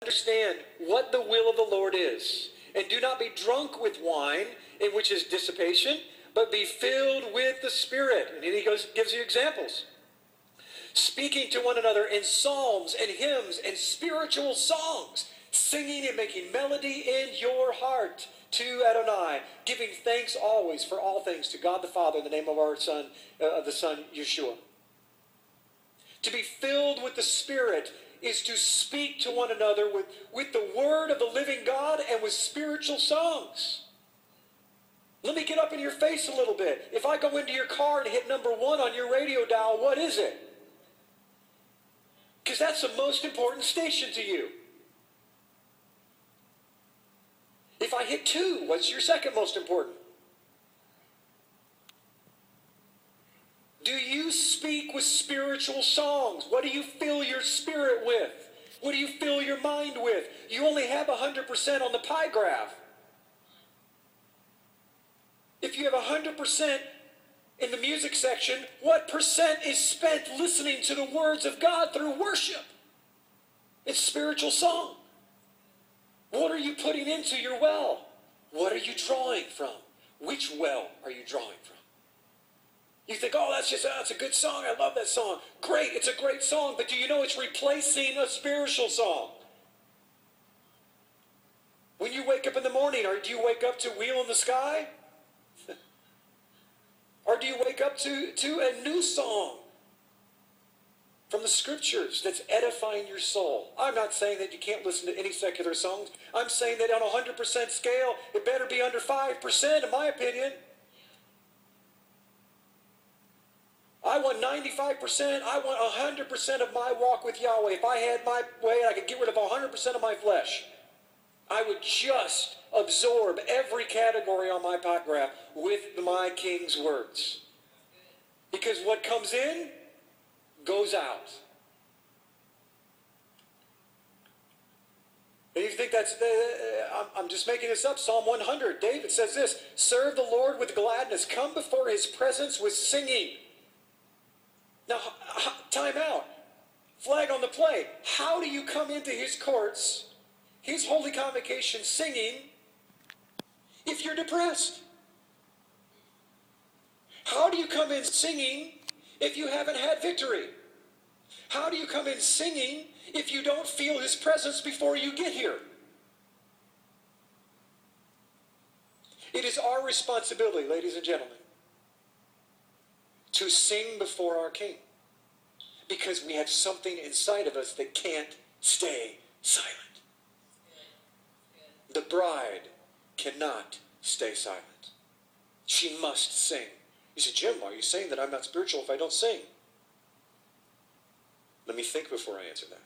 understand what the will of the Lord is. And do not be drunk with wine, in which is dissipation, but be filled with the Spirit. And then he gives you examples. Speaking to one another in psalms and hymns and spiritual songs, singing and making melody in your heart to Adonai, giving thanks always for all things to God the Father in the name of our Son, the Son Yeshua. To be filled with the Spirit is to speak to one another with the word of the living God and with spiritual songs. Let me get up in your face a little bit. If I go into your car and hit number 1 on your radio dial, what is it? Because that's the most important station to you. If I hit 2, what's your second most important? Do you speak with spiritual songs? What do you fill your spirit with? What do you fill your mind with? You only have 100% on the pie graph. If you have 100% in the music section, what percent is spent listening to the words of God through worship? It's spiritual song. What are you putting into your well? What are you drawing from? Which well are you drawing from? You think, oh, that's a good song. I love that song. Great, it's a great song. But do you know it's replacing a spiritual song? When you wake up in the morning, or do you wake up to Wheel in the Sky? Or do you wake up to a new song from the scriptures that's edifying your soul? I'm not saying that you can't listen to any secular songs. I'm saying that on a 100% scale, it better be under 5%, in my opinion. I want 95%. I want 100% of my walk with Yahweh. If I had my way and I could get rid of 100% of my flesh, I would just absorb every category on my pot graph with my King's words. Because what comes in goes out. And you think I'm just making this up. Psalm 100, David says this: serve the Lord with gladness. Come before his presence with singing. Now, time out. Flag on the play. How do you come into his courts, his holy convocation, singing if you're depressed? How do you come in singing if you haven't had victory? How do you come in singing if you don't feel his presence before you get here? It is our responsibility, ladies and gentlemen, to sing before our King, because we have something inside of us that can't stay silent. The bride cannot stay silent. She must sing. You say, Jim, are you saying that I'm not spiritual if I don't sing? Let me think before I answer that.